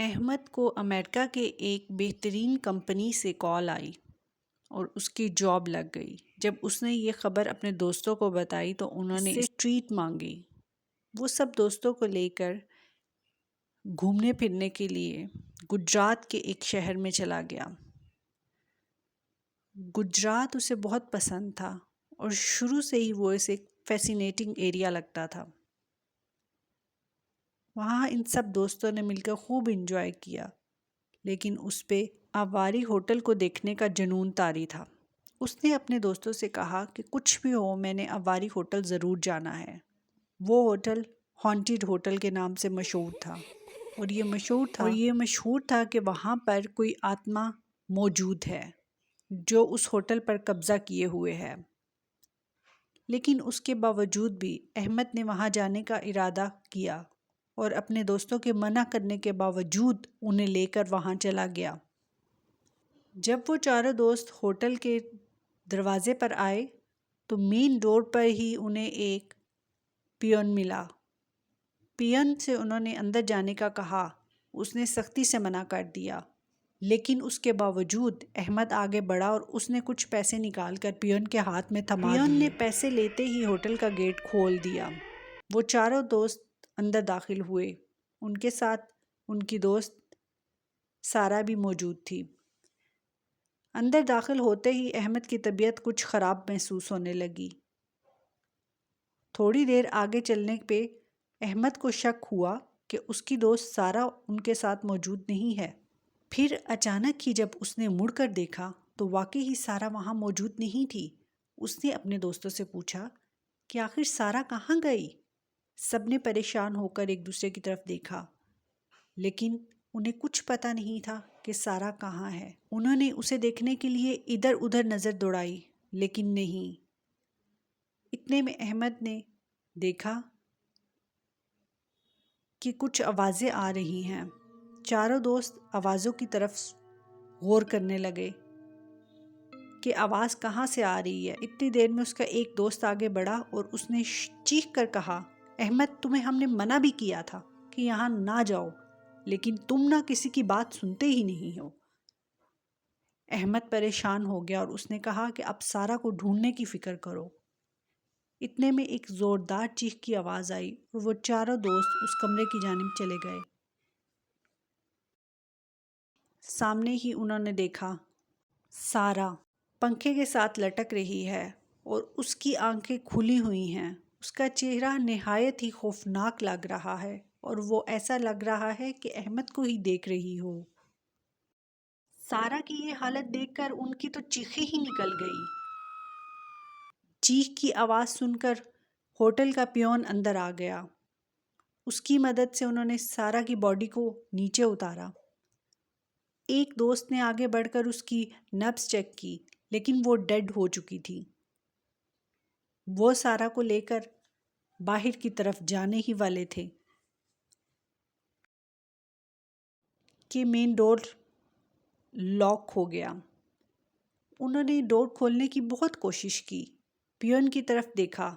احمد کو امریکہ کے ایک بہترین کمپنی سے کال آئی اور اس کی جاب لگ گئی۔ جب اس نے یہ خبر اپنے دوستوں کو بتائی تو انہوں نے اس سے ٹریٹ مانگی۔ وہ سب دوستوں کو لے کر گھومنے پھرنے کے لیے گجرات کے ایک شہر میں چلا گیا۔ گجرات اسے بہت پسند تھا اور شروع سے ہی وہ اسے ایک فیسینیٹنگ ایریا لگتا تھا۔ وہاں ان سب دوستوں نے مل کر خوب انجوائے کیا، لیکن اس پہ آواری ہوٹل کو دیکھنے کا جنون طاری تھا۔ اس نے اپنے دوستوں سے کہا کہ کچھ بھی ہو میں نے آواری ہوٹل ضرور جانا ہے۔ وہ ہوٹل ہانٹیڈ ہوٹل کے نام سے مشہور تھا اور یہ مشہور تھا کہ وہاں پر کوئی آتما موجود ہے جو اس ہوٹل پر قبضہ کیے ہوئے ہے۔ لیکن اس کے باوجود بھی احمد نے وہاں جانے کا ارادہ کیا اور اپنے دوستوں کے منع کرنے کے باوجود انہیں لے کر وہاں چلا گیا۔ جب وہ چاروں دوست ہوٹل کے دروازے پر آئے تو مین ڈور پر ہی انہیں ایک پیون ملا۔ پیون سے انہوں نے اندر جانے کا کہا، اس نے سختی سے منع کر دیا، لیکن اس کے باوجود احمد آگے بڑھا اور اس نے کچھ پیسے نکال کر پیون کے ہاتھ میں تھما دیے۔ پیون نے پیسے لیتے ہی ہوٹل کا گیٹ کھول دیا۔ وہ چاروں دوست اندر داخل ہوئے۔ ان کے ساتھ ان کی دوست سارا بھی موجود تھی۔ اندر داخل ہوتے ہی احمد کی طبیعت کچھ خراب محسوس ہونے لگی۔ تھوڑی دیر آگے چلنے پہ احمد کو شک ہوا کہ اس کی دوست سارا ان کے ساتھ موجود نہیں ہے۔ پھر اچانک ہی جب اس نے مڑ کر دیکھا تو واقعی ہی سارا وہاں موجود نہیں تھی۔ اس نے اپنے دوستوں سے پوچھا کہ آخر سارا کہاں گئی؟ سب نے پریشان ہو کر ایک دوسرے کی طرف دیکھا، لیکن انہیں کچھ پتہ نہیں تھا کہ سارا کہاں ہے۔ انہوں نے اسے دیکھنے کے لیے ادھر ادھر نظر دوڑائی، لیکن نہیں۔ اتنے میں احمد نے دیکھا کہ کچھ آوازیں آ رہی ہیں۔ چاروں دوست آوازوں کی طرف غور کرنے لگے کہ آواز کہاں سے آ رہی ہے۔ اتنی دیر میں اس کا ایک دوست آگے بڑھا اور اس نے چیخ کر کہا، احمد تمہیں ہم نے منع بھی کیا تھا کہ یہاں نہ جاؤ، لیکن تم نہ کسی کی بات سنتے ہی نہیں ہو۔ احمد پریشان ہو گیا اور اس نے کہا کہ اب سارا کو ڈھونڈنے کی فکر کرو۔ اتنے میں ایک زوردار چیخ کی آواز آئی اور وہ چاروں دوست اس کمرے کی جانب چلے گئے۔ سامنے ہی انہوں نے دیکھا سارا پنکھے کے ساتھ لٹک رہی ہے اور اس کی آنکھیں کھلی ہوئی ہیں۔ اس کا چہرہ نہایت ہی خوفناک لگ رہا ہے اور وہ ایسا لگ رہا ہے کہ احمد کو ہی دیکھ رہی ہو۔ سارا کی یہ حالت دیکھ کر ان کی تو چیخیں ہی نکل گئی۔ چیخ کی آواز سن کر ہوٹل کا پیون اندر آ گیا۔ اس کی مدد سے انہوں نے سارا کی باڈی کو نیچے اتارا۔ ایک دوست نے آگے بڑھ کر اس کی نبض چیک کی، لیکن وہ ڈیڈ ہو چکی تھی۔ وہ سارا کو لے کر باہر کی طرف جانے ہی والے تھے کہ مین ڈور لاک ہو گیا۔ انہوں نے ڈور کھولنے کی بہت کوشش کی، پیون کی طرف دیکھا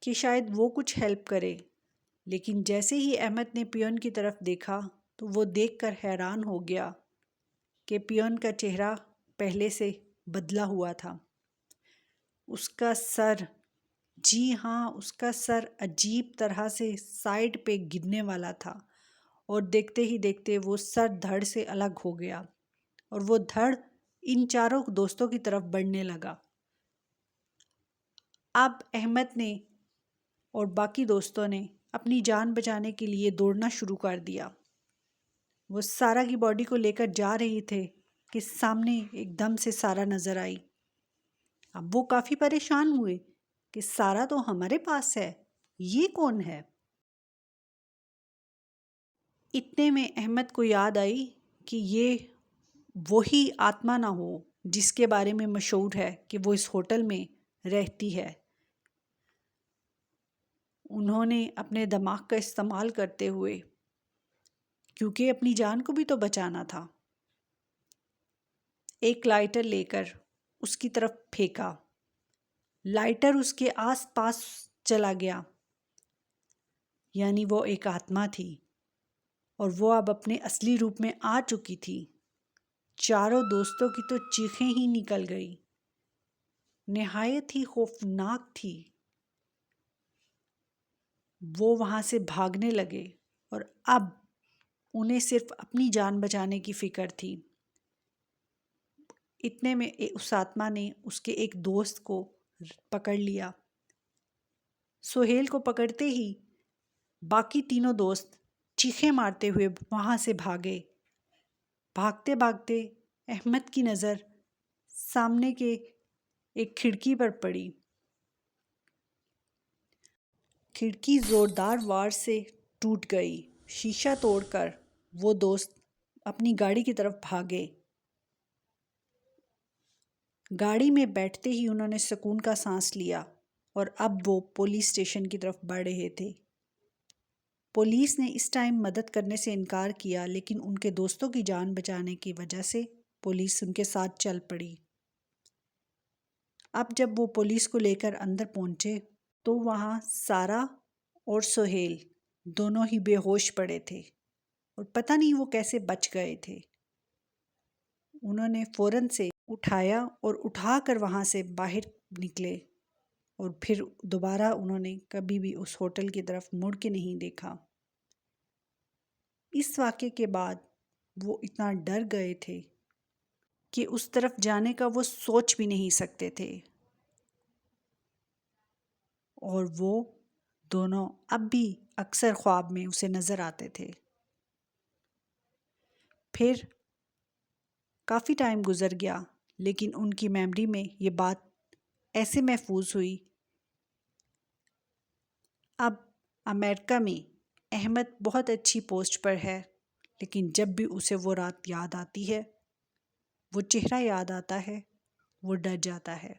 کہ شاید وہ کچھ ہیلپ کرے، لیکن جیسے ہی احمد نے پیون کی طرف دیکھا تو وہ دیکھ کر حیران ہو گیا کہ پیون کا چہرہ پہلے سے بدلا ہوا تھا۔ اس کا سر، جی ہاں، اس کا سر عجیب طرح سے سائڈ پہ گرنے والا تھا اور دیکھتے ہی دیکھتے وہ سر دھڑ سے الگ ہو گیا اور وہ دھڑ ان چاروں دوستوں کی طرف بڑھنے لگا۔ اب احمد نے اور باقی دوستوں نے اپنی جان بچانے کے لیے دوڑنا شروع کر دیا۔ وہ سارا کی باڈی کو لے کر جا رہے تھے کہ سامنے ایک دم سے سارا نظر آئی۔ اب وہ کافی پریشان ہوئے کہ سارا تو ہمارے پاس ہے، یہ کون ہے؟ اتنے میں احمد کو یاد آئی کہ یہ وہی آتما نہ ہو جس کے بارے میں مشہور ہے کہ وہ اس ہوٹل میں رہتی ہے۔ انہوں نے اپنے دماغ کا استعمال کرتے ہوئے، کیونکہ اپنی جان کو بھی تو بچانا تھا، ایک لائٹر لے کر اس کی طرف پھینکا۔ لائٹر اس کے آس پاس چلا گیا، یعنی وہ ایک آتما تھی۔ اور وہ اب اپنے اصلی روپ میں آ چکی تھی۔ چاروں دوستوں کی تو چیخیں ہی نکل گئی، نہایت ہی خوفناک تھی۔ وہ وہاں سے بھاگنے لگے اور اب انہیں صرف اپنی جان بچانے کی فکر تھی۔ اتنے میں اس آتما نے اس کے ایک دوست کو پکڑ لیا۔ سہیل کو پکڑتے ہی باقی تینوں دوست چیخیں مارتے ہوئے وہاں سے بھاگے۔ بھاگتے بھاگتے احمد کی نظر سامنے کے ایک کھڑکی پر پڑی۔ کھڑکی زوردار وار سے ٹوٹ گئی۔ شیشہ توڑ کر وہ دوست اپنی گاڑی کی طرف بھاگے۔ گاڑی میں بیٹھتے ہی انہوں نے سکون کا سانس لیا اور اب وہ پولیس اسٹیشن کی طرف بڑھ رہے تھے۔ پولیس نے اس ٹائم مدد کرنے سے انکار کیا، لیکن ان کے دوستوں کی جان بچانے کی وجہ سے پولیس ان کے ساتھ چل پڑی۔ اب جب وہ پولیس کو لے کر اندر پہنچے تو وہاں سارا اور سہیل دونوں ہی بے ہوش پڑے تھے اور پتہ نہیں وہ کیسے بچ گئے تھے۔ انہوں نے فوراً سے اٹھایا اور اٹھا کر وہاں سے باہر نکلے اور پھر دوبارہ انہوں نے کبھی بھی اس ہوٹل کی طرف مڑ کے نہیں دیکھا۔ اس واقعے کے بعد وہ اتنا ڈر گئے تھے کہ اس طرف جانے کا وہ سوچ بھی نہیں سکتے تھے، اور وہ دونوں اب بھی اکثر خواب میں اسے نظر آتے تھے۔ پھر کافی ٹائم گزر گیا، لیکن ان کی میموری میں یہ بات ایسے محفوظ ہوئی۔ اب امریکہ میں احمد بہت اچھی پوسٹ پر ہے، لیکن جب بھی اسے وہ رات یاد آتی ہے، وہ چہرہ یاد آتا ہے، وہ ڈر جاتا ہے۔